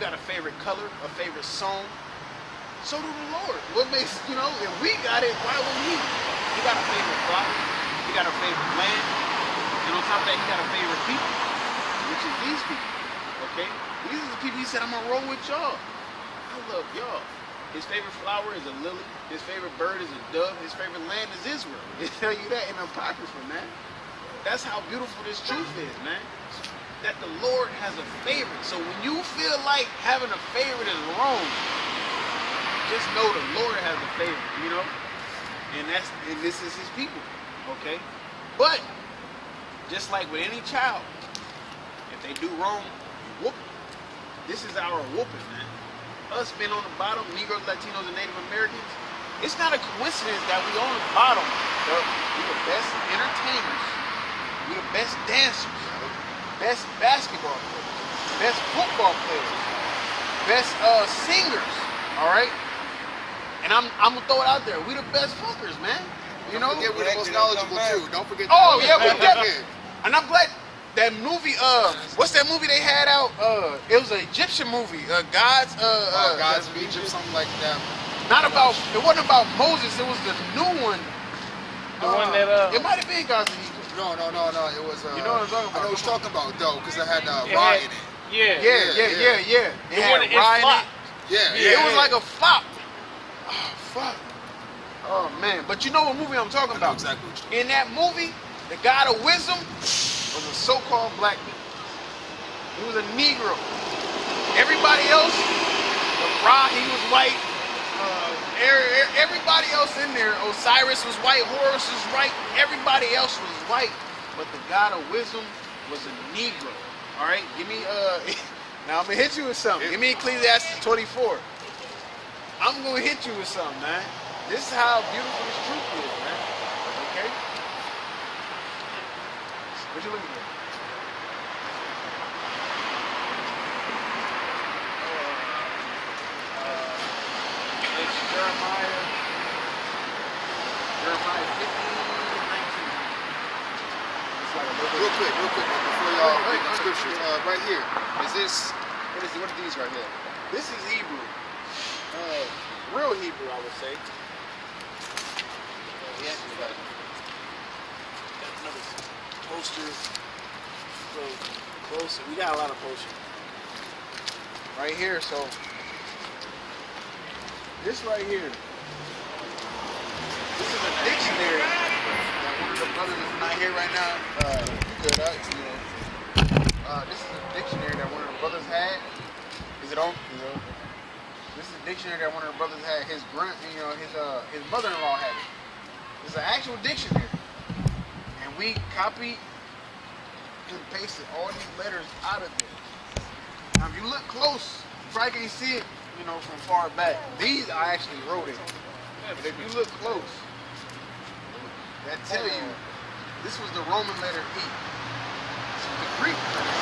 got a favorite color, a favorite song. So do the Lord. What makes, you know, if we got it, why would he? He got a favorite flower. He got a favorite land. And on top of that, he got a favorite people, which is these people. Okay? These are the people he said, I'm going to roll with y'all. I love y'all. His favorite flower is a lily. His favorite bird is a dove. His favorite land is Israel. They tell you that in the Apocrypha, man. That's how beautiful this truth is, man. That the Lord has a favorite. So when you feel like having a favorite is wrong, just know the Lord has a favorite, you know? And this is his people, okay? But, just like with any child, if they do wrong, you whoop them. This is our whooping, man. Us being on the bottom, Negroes, Latinos, and Native Americans, it's not a coincidence that we on the bottom. We're the best entertainers, we're the best dancers, best basketball players, best football players, best singers, all right? And I'm gonna throw it out there. We the best fuckers, man. You know? Don't forget we're the most knowledgeable too. Don't forget that. Oh yeah, we definitely. And I'm glad that movie. What's that movie they had out? It was an Egyptian movie. Gods of Egypt, something like that. Not about. It wasn't about Moses. It was the new one. The one that. It might have been Gods of Egypt. No. It was. You know what I'm talking about? I know what you're talking about though, because it had Ra in it. Yeah. It had one Ra in it. Yeah. It was like a flop. Oh fuck. Oh man. But you know what movie I'm talking about? Exactly. In that movie, the God of wisdom was a so-called black man. He was a Negro. Everybody else, Ra, he was white. Everybody else in there, Osiris was white, Horus was white. Everybody else was white, but the God of wisdom was a Negro. All right, give me now I'm gonna hit you with something. Give me Ecclesiastes 24. I'm gonna hit you with something, man. This is how beautiful this truth is, man. Okay? What you looking for? It's Jeremiah 15:19. It's like Real quick, before y'all read the scripture, right here. What are these right here? This is Hebrew. Real Hebrew, I would say. Yeah, got another poster. So closer. We got a lot of posters. Right here, so this right here. This is a dictionary that one of the brothers is not here right now. This is a dictionary that one of the brothers had. Is it on? This is a dictionary that one of the brothers had. His mother-in-law had it. It's an actual dictionary, and we copied and pasted all these letters out of there. Now, if you look close, you probably can't see it, from far back. These I actually wrote it, but if you look close, that tell you this was the Roman letter E. This was the Greek letter.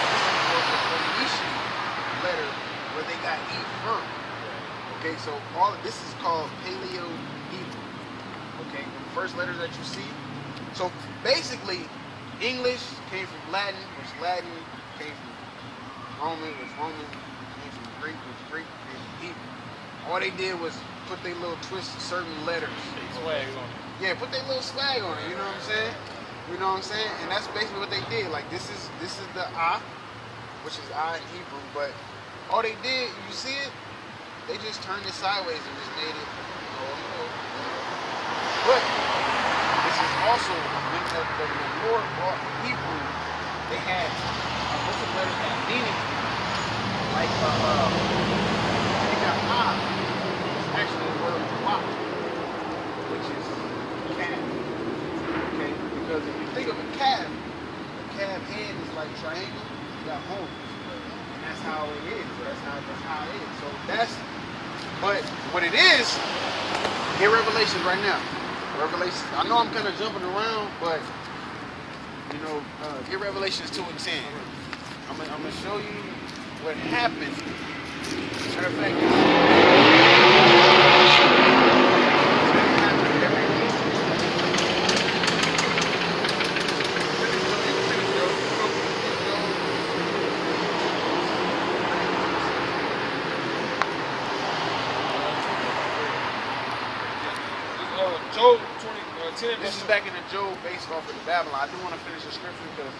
This was the Phoenician letter where they got E from. Okay, so all of this is called Paleo-Hebrew. Okay, the first letters that you see. So basically, English came from Latin, which Latin came from Roman, which Roman came from Greek, which Greek came from Hebrew. All they did was put their little twist to certain letters. Swag on it. Yeah, put their little swag on it. You know what I'm saying? You know what I'm saying? And that's basically what they did. Like this is the I, which is I in Hebrew, but all they did, you see it, they just turned it sideways and just made it, But this is also when the Lord brought Hebrew, they had most of the letters had meaning. Like you got I, it's actually the word wa, which is calf. Okay, because if you think of a calf head is like triangle, you got horns. That's how it is. That's how it is. So but what it is, get Revelations right now. Revelations. I know I'm kind of jumping around, but get Revelations 2 and 10. I'm gonna show you what happened. Matter of fact. Job 10 This is back in the Job based off of the Babylon. I do want to finish the scripture because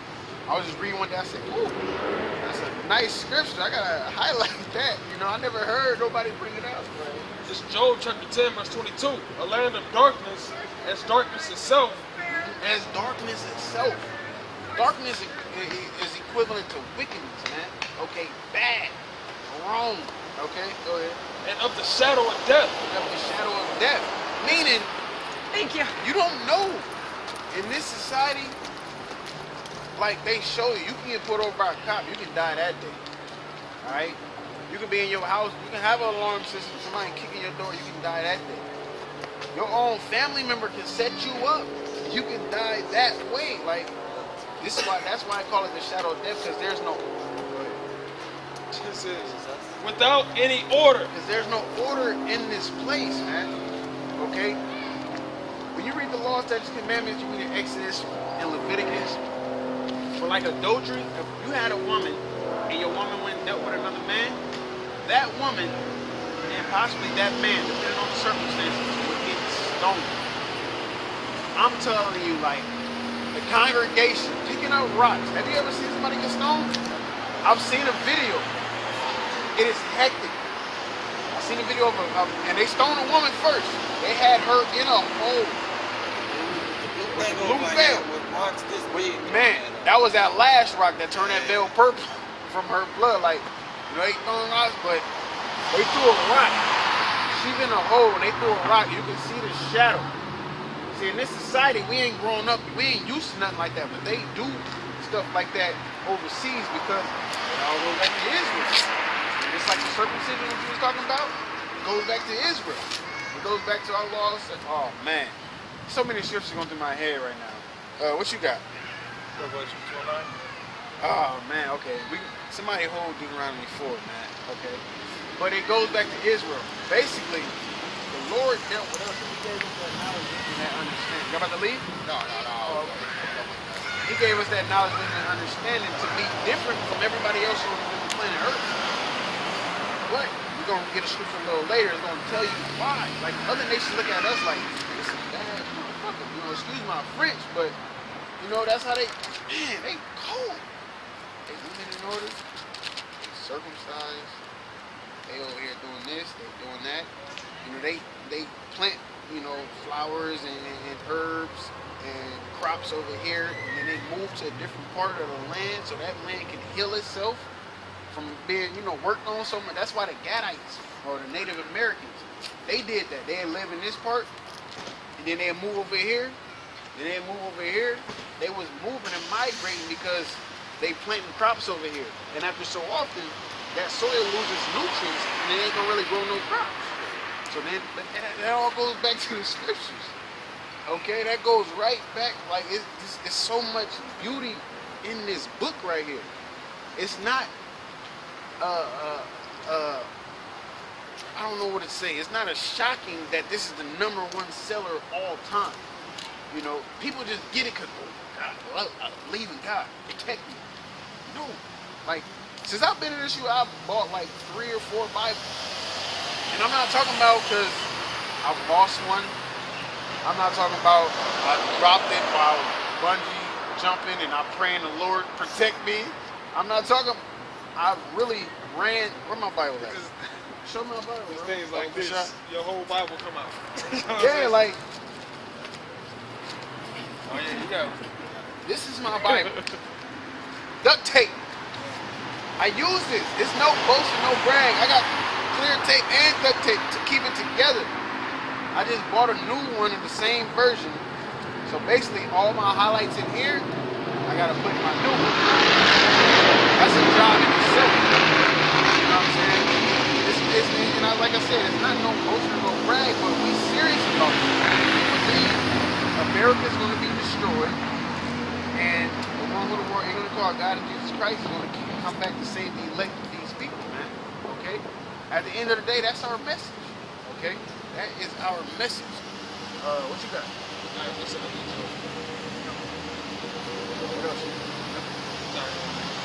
I was just reading one day. I said, ooh, that's a nice scripture. I got to highlight that. You know, I never heard nobody bring it up. But It's Job chapter 10, verse 22. A land of darkness, as darkness itself. as darkness itself. Darkness is equivalent to wickedness, man. Okay, bad, wrong. Okay, go ahead. And of the shadow of death. Of the shadow of death. Meaning, Thank you. you don't know. In this society, like they show you, you can get pulled over by a cop, you can die that day. Alright? You can be in your house, you can have an alarm system, somebody kicking your door, you can die that day. Your own family member can set you up. You can die that way. Like, this is why, that's why I call it the shadow of death, because there's no, This is without any order. because there's no order in this place, man. Okay? When you read the law, statutes, commandments, you read in Exodus and Leviticus, for like adultery, if you had a woman and your woman went and dealt with another man, that woman and possibly that man, depending on the circumstances, would get stoned. I'm telling you, like, the congregation picking up rocks. Have you ever seen somebody get stoned? I've seen a video. It is hectic. I've seen a video of and they stoned a woman first. They had her in a hole. Blue veil. Man, that was that last rock that turned that veil purple from her blood. Like, you know, they throwing rocks, but they threw a rock. She's in a hole, and they threw a rock. You can see the shadow. See, in this society, we ain't grown up. We ain't used to nothing like that, but they do stuff like that overseas because it all goes back to Israel. And it's like the circumcision that you was talking about. It goes back to Israel. It goes back to our laws. Oh, man. So many scriptures going through my head right now. What you got? Revelation 29. Oh man, okay. Somebody hold Deuteronomy 4, man. Okay. But it goes back to Israel. Basically, the Lord dealt with us and he gave us that knowledge and that understanding. You about to leave? No. Oh, okay. He gave us that knowledge and understanding to be different from everybody else on the planet Earth. But we're gonna get a scripture a little later. It's gonna tell you why. Like other nations look at us like this is bad motherfucker. You know, excuse my French, but you know that's how they cold. They women in order, they circumcised, they over here doing this, they doing that. You know, they plant, you know, flowers and herbs and crops over here, and then they move to a different part of the land so that land can heal itself from being, you know, worked on so much. That's why the Gadites or the Native Americans, they did that. They live in this part, and then they move over here, then they move over here. They was moving and migrating because they planting crops over here. And after so often, that soil loses nutrients, and it ain't gonna really grow no crops. So then, that all goes back to the scriptures. Okay, that goes right back. Like, it's so much beauty in this book right here. It's not, I don't know what to say. It's not a shocking that this is the #1 seller of all time. You know, people just get it because, oh, God, I believe in God. Protect me. No. Like, since I've been in this shoe, I've bought like 3 or 4 Bibles. And I'm not talking about because I lost one. I'm not talking about I dropped it while bungee jumping and I'm praying the Lord protect me. I'm not talking, I really ran, where my Bible at? Show me my Bible. These things like this, your whole Bible come out. Yeah, like. Oh yeah, you go. This is my Bible. Duct tape. I use this. It's no boasting, no brag. I got clear tape and duct tape to keep it together. I just bought a new one in the same version. So basically all my highlights in here, I gotta put in my new one. That's a job in itself. You know what I'm saying? Like I said, it's not no boasting, no brag, but we serious about it. We believe America's gonna be destroyed, and the one who the world ain't gonna call God and Jesus Christ is gonna come back to save the elect of these people, man. Okay? At the end of the day, that's our message. Okay? That is our message. What you got? All right, what's up? What else?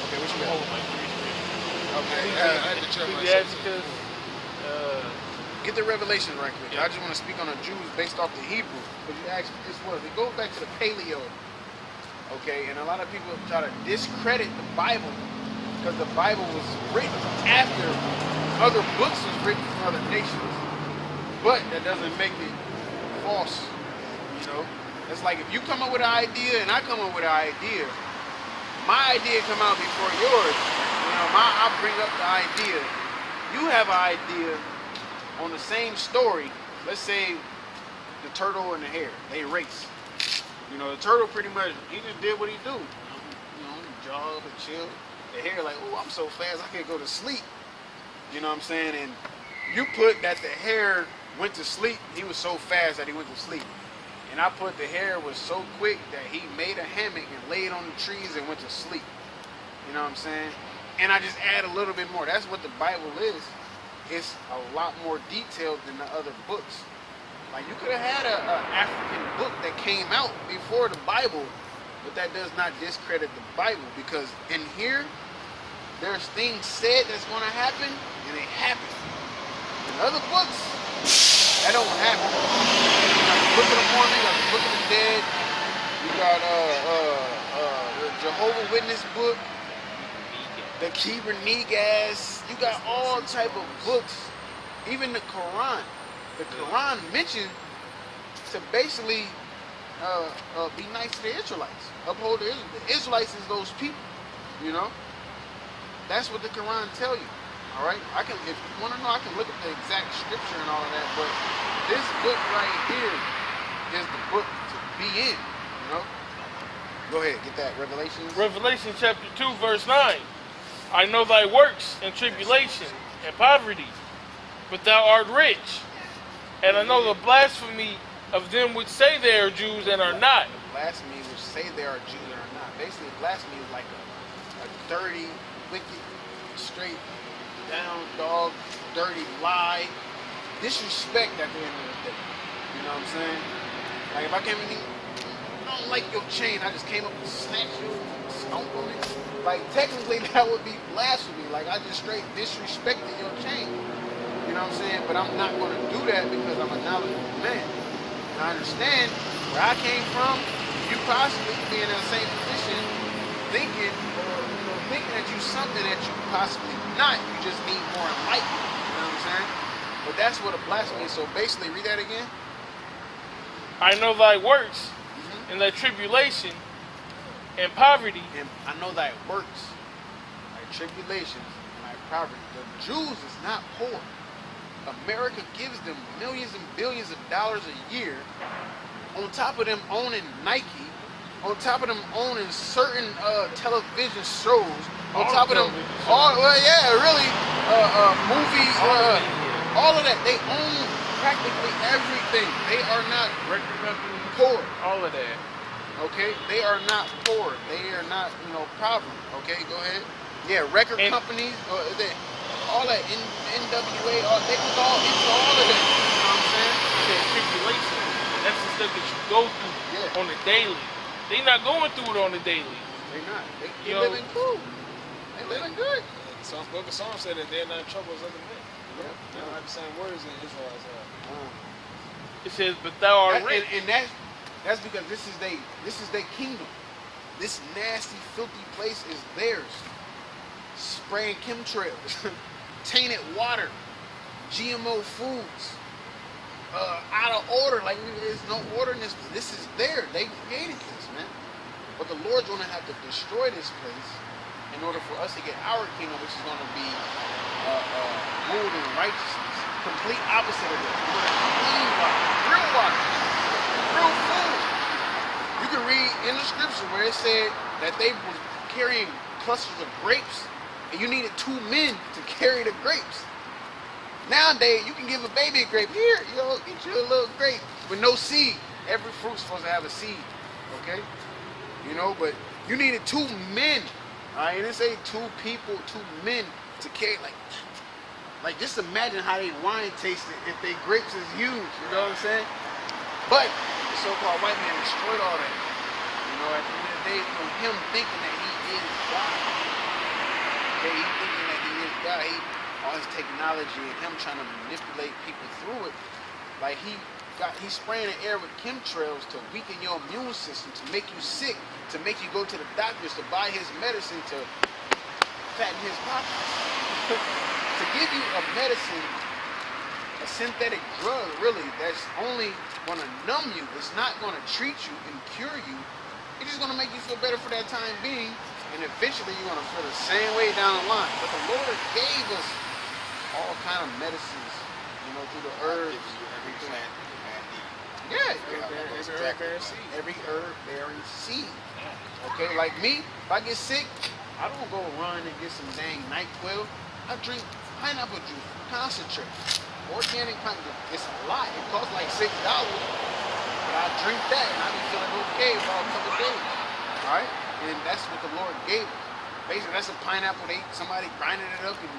Okay, what you got? Hold on, Okay. I had to check myself. Ecclesiasticus Get the revelation right quick. I just want to speak on the Jews based off the Hebrew. Because you asked me this was. It goes back to the Paleo. Okay, and a lot of people try to discredit the Bible because the Bible was written after other books was written from other nations. But that doesn't make it false. You know? It's like if you come up with an idea and I come up with an idea, my idea come out before yours. You know, I bring up the idea. You have an idea on the same story. Let's say the turtle and the hare, they race. You know, the turtle pretty much, he just did what he do. You know, jog and chill. The hare like, oh, I'm so fast I can't go to sleep. You know what I'm saying? And you put that the hare went to sleep, he was so fast that he went to sleep. And I put the hare was so quick that he made a hammock and laid on the trees and went to sleep. You know what I'm saying? And I just add a little bit more. That's what the Bible is. It's a lot more detailed than the other books. Like you could have had an African book that came out before the Bible, but that does not discredit the Bible because in here, there's things said that's going to happen and they happen. In other books, that don't happen. You got the Book of the Mormon, you got the Book of the Dead, you got the Jehovah's Witness book, the Keber Negas, you got all type of books, even the Quran. The Quran mentioned to basically be nice to the Israelites, uphold the Israelites. The Israelites is those people, you know. That's what the Quran tell you. All right, I can, if you want to know, I can look at the exact scripture and all of that. But this book right here is the book to be in. You know. Go ahead, get that Revelation. Revelation chapter 2, verse 9. I know thy works and tribulation and poverty, but thou art rich. And I know the blasphemy of them which say they are Jews and are not. The blasphemy which say they are Jews and are not. Basically, blasphemy is like a dirty, wicked, straight down dog, dirty lie, disrespect at the end of the day. You know what I'm saying? Like if I came in, I don't like your chain, I just came up and snatched you, stomp on it. Like technically that would be blasphemy. Like I just straight disrespected your chain. You know what I'm saying? But I'm not going to do that because I'm a knowledgeable man. And I understand where I came from. You possibly be in the same position, thinking that you're something that you possibly not. You just need more enlightenment. You know what I'm saying? But that's what a blasphemy is. So basically, read that again. I know thy works and thy tribulation and poverty. And I know thy works, thy tribulations, and thy poverty. The Jews is not poor. America gives them millions and billions of dollars a year, on top of them owning Nike, on top of them owning certain television shows, on top of them, movies, all of that. They own practically everything. They are not Record company, poor. all of that. Okay, they are not poor. They are not, poverty. Okay, go ahead. Yeah, record companies, all that NWA, they was all into all of that. You know what I'm saying? Yeah, tribulation. That's the stuff that you go through on the daily. They not going through it on the daily. They not. They living cool. They living good. So Book of Psalms said that they're not in trouble as other men. Yeah. They don't have the same words that Israelites have. It says, but thou art rich. And that's because this is their kingdom. This nasty, filthy place is theirs. Spraying chemtrails, tainted water, GMO foods, out of order. Like there's no order in this. This is there. They created this, man. But the Lord's going to have to destroy this place in order for us to get our kingdom, which is going to be ruled in righteousness. Complete opposite of this. We're going to have clean water, real food. You can read in the scripture where it said that they was carrying clusters of grapes, and you needed 2 men to carry the grapes. Nowadays, you can give a baby a grape. Here, get you a little grape with no seed. Every fruit's supposed to have a seed, okay? But you needed 2 men. All right, it didn't say 2 people, 2 men to carry. Like just imagine how they wine tasted if they grapes is huge. You know what I'm saying? But the so-called white man destroyed all that. At the end of the day, from him thinking that he is God. Okay, he thinking that he is God. all his technology and him trying to manipulate people through it, like he's spraying the air with chemtrails to weaken your immune system, to make you sick, to make you go to the doctors to buy his medicine to fatten his pockets. To give you a medicine, a synthetic drug, really, that's only going to numb you. It's not going to treat you and cure you. It's just going to make you feel better for that time being, and eventually you're going to feel the same way down the line. But the Lord gave us all kind of medicines, through the herbs. Every plant that man needs. Yeah, every herb bearing seed. Okay, like me, if I get sick, I don't go run and get some dang NyQuil. I drink pineapple juice, concentrate, organic pineapple. It's a lot. It costs like $6, but I drink that and I be feeling okay for a couple of days. All right, and that's what the Lord gave us. Basically, that's a pineapple. Somebody grinded it up and